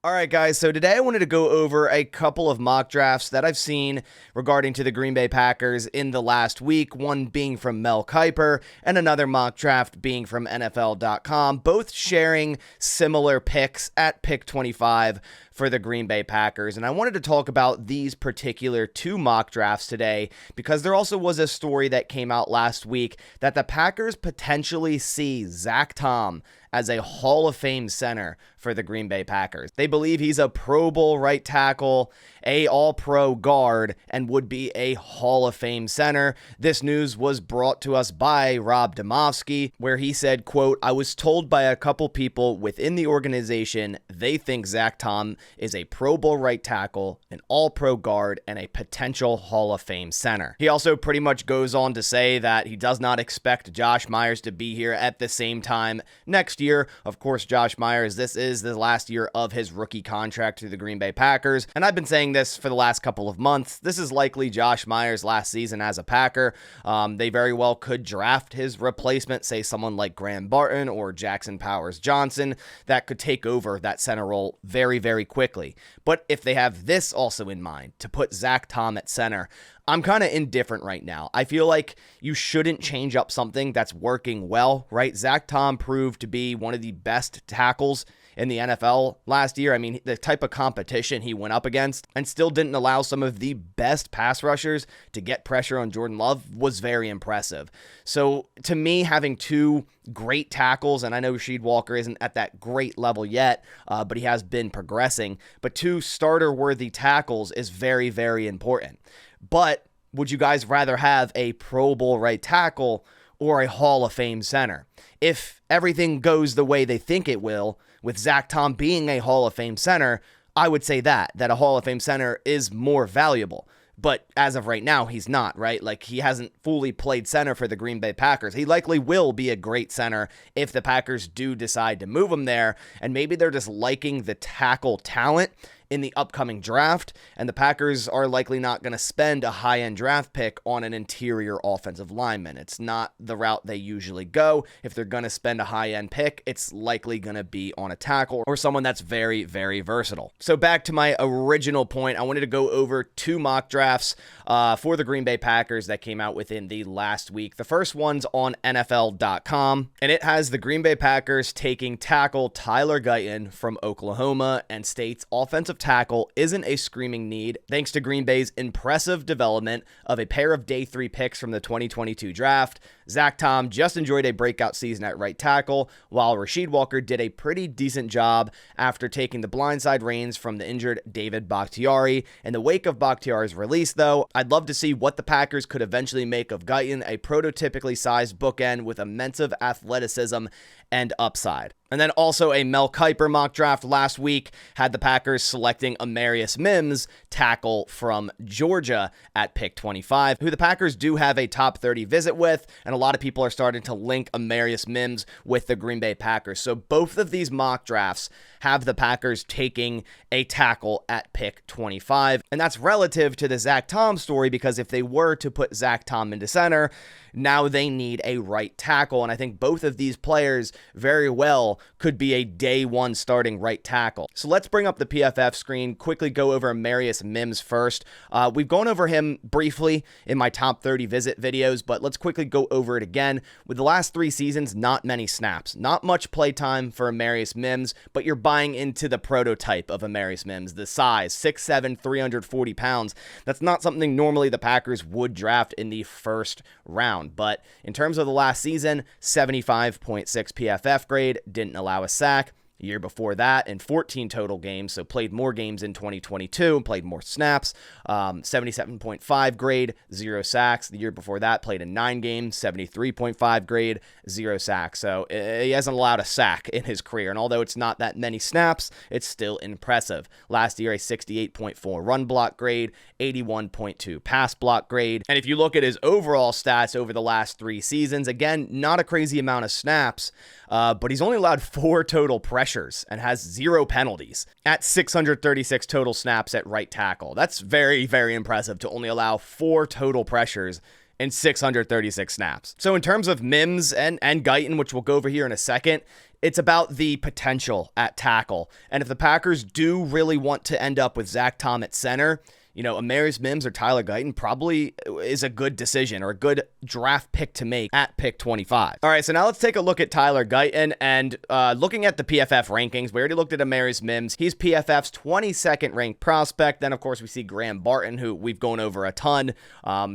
All right, guys, so today I wanted to go over a couple of mock drafts that I've seen regarding to the Green Bay Packers in the last week, one being from Mel Kiper and another mock draft being from NFL.com, both sharing similar picks at pick 25 for the Green Bay Packers. And I wanted to talk about these particular two mock drafts today because there also was a story that came out last week that the Packers potentially see Zack Tom as a Hall of Fame center for the Green Bay Packers. They believe he's a Pro Bowl right tackle, a All-Pro guard, and would be a Hall of Fame center. This news was brought to us by Rob Demovsky, where he said, quote, "I was told by a couple people within the organization they think Zack Tom is a Pro Bowl right tackle, an All-Pro guard, and a potential Hall of Fame center." He also pretty much goes on to say that he does not expect Josh Myers to be here at the same time next year. Of course, Josh Myers, this is the last year of his rookie contract to the Green Bay Packers, and I've been saying this for the last couple of months. This is likely Josh Myers' last season as a Packer. They very well could draft his replacement, say someone like Graham Barton or Jackson Powers Johnson, that could take over that center role very, very quickly. But if they have this also in mind, to put Zack Tom at center, I'm kind of indifferent right now. I feel like you shouldn't change up something that's working well, right? Zack Tom proved to be one of the best tackles in the NFL last year. I mean, the type of competition he went up against and still didn't allow some of the best pass rushers to get pressure on Jordan Love was very impressive. So to me, having two great tackles, and I know Rasheed Walker isn't at that great level yet, but he has been progressing, but two starter-worthy tackles is very, very important. But would you guys rather have a Pro Bowl right tackle or a Hall of Fame center? If everything goes the way they think it will, with Zack Tom being a Hall of Fame center, I would say that a Hall of Fame center is more valuable. But as of right now, he's not, right? Like, he hasn't fully played center for the Green Bay Packers. He likely will be a great center if the Packers do decide to move him there, and maybe they're just liking the tackle talent in the upcoming draft, and the Packers are likely not going to spend a high-end draft pick on an interior offensive lineman. It's not the route they usually go. If they're going to spend a high-end pick, it's likely going to be on a tackle or someone that's very, very versatile. So back to my original point, I wanted to go over two mock drafts for the Green Bay Packers that came out within the last week. The first one's on NFL.com, and it has the Green Bay Packers taking tackle Tyler Guyton from Oklahoma and states offensive tackle isn't a screaming need thanks to Green Bay's impressive development of a pair of day 3 picks from the 2022 draft. Zack Tom just enjoyed a breakout season at right tackle, while Rasheed Walker did a pretty decent job after taking the blindside reins from the injured David Bakhtiari. In the wake of Bakhtiari's release, though, I'd love to see what the Packers could eventually make of Guyton, a prototypically sized bookend with immense athleticism and upside. And then also a Mel Kiper mock draft last week had the Packers selecting Amarius Mims, tackle from Georgia, at pick 25, who the Packers do have a top 30 visit with, and a lot of people are starting to link Amarius Mims with the Green Bay Packers. So both of these mock drafts have the Packers taking a tackle at pick 25, and that's relative to the Zack Tom story, because if they were to put Zack Tom into center, now they need a right tackle, and I think both of these players very well could be a day 1 starting right tackle. So let's bring up the PFF screen, quickly go over Amarius Mims first. We've gone over him briefly in my top 30 visit videos, but let's quickly go over it again. With the last 3 seasons, not many snaps, not much play time for Amarius Mims, but you're buying into the prototype of Amarius Mims, the size, 6'7", 340 pounds. That's not something normally the Packers would draft in the first round. But in terms of the last season, 75.6 PFF grade, didn't allow a sack. The year before that, in 14 total games, so played more games in 2022, played more snaps, 77.5 grade, 0 sacks. The year before that, played in 9 games, 73.5 grade, 0 sacks. So he hasn't allowed a sack in his career, and although it's not that many snaps, it's still impressive. Last year, a 68.4 run block grade, 81.2 pass block grade. And if you look at his overall stats over the last 3 seasons, again, not a crazy amount of snaps, but he's only allowed 4 total pressures and has 0 penalties at 636 total snaps at right tackle. That's very, very impressive to only allow 4 total pressures in 636 snaps. So in terms of Mims and Guyton, which we'll go over here in a second, It's about the potential at tackle. And if the Packers do really want to end up with Zack Tom at center, Amarius Mims or Tyler Guyton probably is a good decision or a good draft pick to make at pick 25. All right, so now let's take a look at Tyler Guyton and looking at the PFF rankings. We already looked at Amarius Mims. He's PFF's 22nd ranked prospect. Then, of course, we see Graham Barton, who we've gone over a ton.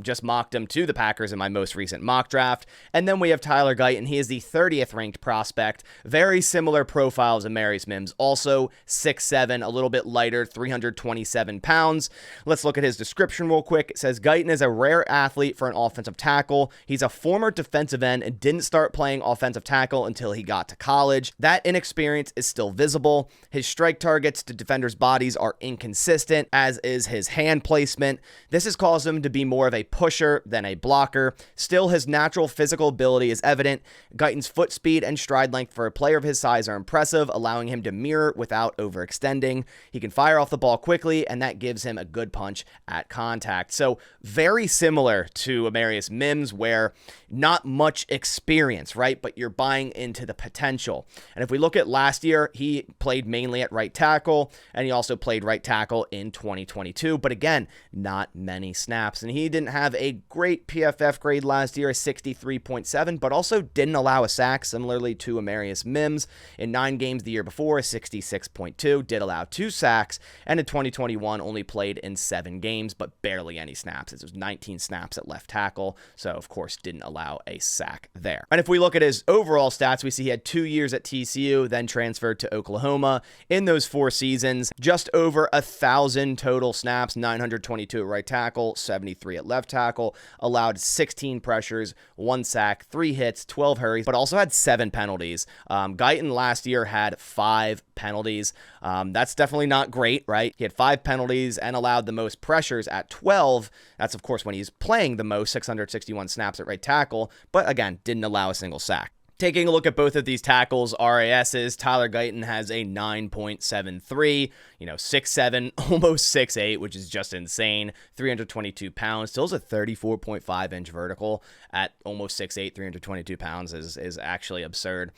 Just mocked him to the Packers in my most recent mock draft. And then we have Tyler Guyton. He is the 30th ranked prospect. Very similar profile as Amarius Mims. Also 6'7", a little bit lighter, 327 pounds. Let's look at his description real quick. It says, Guyton is a rare athlete for an offensive tackle. He's a former defensive end and didn't start playing offensive tackle until he got to college. That inexperience is still visible. His strike targets to defenders' bodies are inconsistent, as is his hand placement. This has caused him to be more of a pusher than a blocker. Still, his natural physical ability is evident. Guyton's foot speed and stride length for a player of his size are impressive, allowing him to mirror without overextending. He can fire off the ball quickly, and that gives him a good punch at contact. So very similar to Amarius Mims, where not much experience, right? But you're buying into the potential. And if we look at last year, he played mainly at right tackle, and he also played right tackle in 2022. But again, not many snaps. And he didn't have a great PFF grade last year, a 63.7, but also didn't allow a sack, similarly to Amarius Mims. In 9 games the year before, 66.2, did allow 2 sacks, and in 2021 only played in 7 games, but barely any snaps. It was 19 snaps at left tackle, so of course didn't allow a sack there. And if we look at his overall stats, we see he had 2 years at TCU, then transferred to Oklahoma. In those 4 seasons, just over 1,000 total snaps, 922 at right tackle, 73 at left tackle, allowed 16 pressures, 1 sack, 3 hits, 12 hurries, but also had 7 penalties. Guyton last year had 5 penalties. That's definitely not great, right? He had 5 penalties and allowed the most pressures at 12. That's, of course, when he's playing the most, 661 snaps at right tackle, but again, didn't allow a single sack. Taking a look at both of these tackles' RASs, Tyler Guyton has a 9.73, 6'7", almost 6'8", which is just insane, 322 pounds, still has a 34.5-inch vertical at almost 6'8", 322 pounds is actually absurd.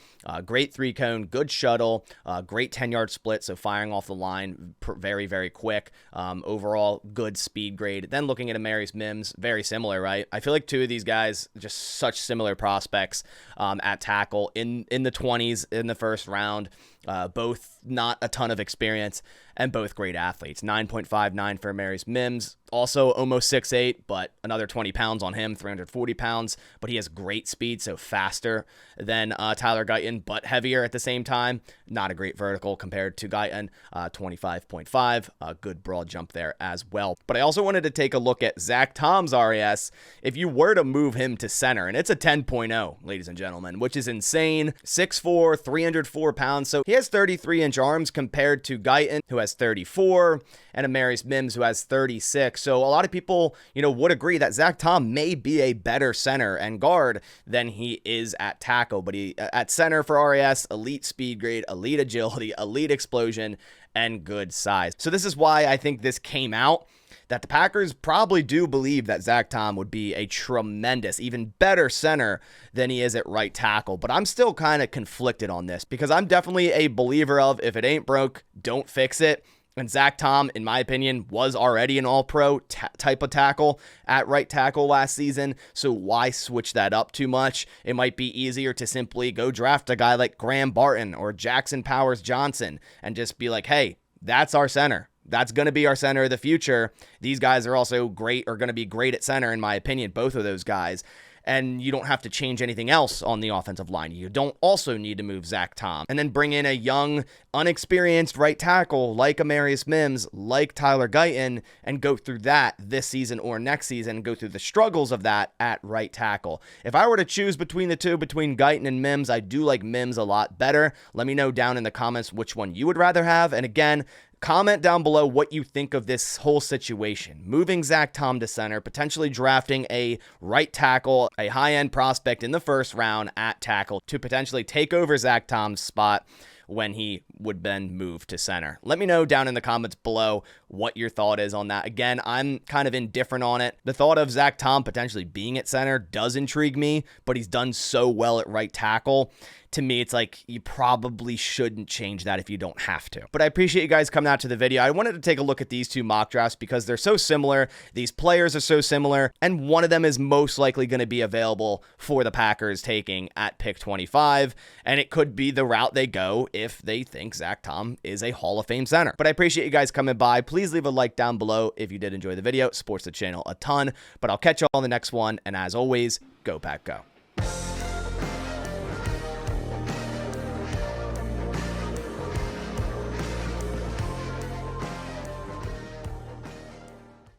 Great 3-cone, good shuttle, great 10-yard split, so firing off the line very, very quick. Overall, good speed grade. Then looking at Amarius Mims, very similar, right? I feel like 2 of these guys, just such similar prospects at tackle in the 20s in the first round. Both not a ton of experience and both great athletes. 9.59 for Amarius Mims, also almost 6'8", but another 20 pounds on him, 340 pounds, but he has great speed, so faster than Tyler Guyton, but heavier at the same time. Not a great vertical compared to Guyton, 25.5, a good broad jump there as well. But I also wanted to take a look at Zack Tom's RAS if you were to move him to center, and it's a 10.0, ladies and gentlemen, which is insane. 6'4", 304 pounds, so he has 33-inch arms compared to Guyton, who has 34, and Amarius Mims, who has 36. So a lot of people, would agree that Zack Tom may be a better center and guard than he is at tackle. But he at center for RAS, elite speed grade, elite agility, elite explosion, and good size. So this is why I think this came out, that the Packers probably do believe that Zack Tom would be a tremendous, even better center than he is at right tackle. But I'm still kind of conflicted on this because I'm definitely a believer of if it ain't broke, don't fix it. And Zack Tom, in my opinion, was already an all-pro type of tackle at right tackle last season, so why switch that up too much? It might be easier to simply go draft a guy like Graham Barton or Jackson Powers Johnson and just be like, hey, that's our center. That's going to be our center of the future. These guys are also great, or going to be great at center, in my opinion, both of those guys. And you don't have to change anything else on the offensive line. You don't also need to move Zack Tom. And then bring in a young, unexperienced right tackle like Amarius Mims, like Tyler Guyton, and go through that this season or next season, and go through the struggles of that at right tackle. If I were to choose between the two, between Guyton and Mims, I do like Mims a lot better. Let me know down in the comments which one you would rather have. And again, comment down below what you think of this whole situation. Moving Zack Tom to center, potentially drafting a right tackle, a high-end prospect in the first round at tackle to potentially take over Zack Tom's spot when he would then move to center. Let me know down in the comments below what your thought is on that. Again, I'm kind of indifferent on it. The thought of Zack Tom potentially being at center does intrigue me, but he's done so well at right tackle. to me, it's like you probably shouldn't change that if you don't have to. But I appreciate you guys coming out to the video. I wanted to take a look at these two mock drafts because they're so similar. These players are so similar, and one of them is most likely going to be available for the Packers taking at pick 25, and it could be the route they go if they think Zack Tom is a Hall of Fame center. But I appreciate you guys coming by. Please leave a like down below if you did enjoy the video. It supports the channel a ton, but I'll catch you all on the next one, and as always, go Pack Go.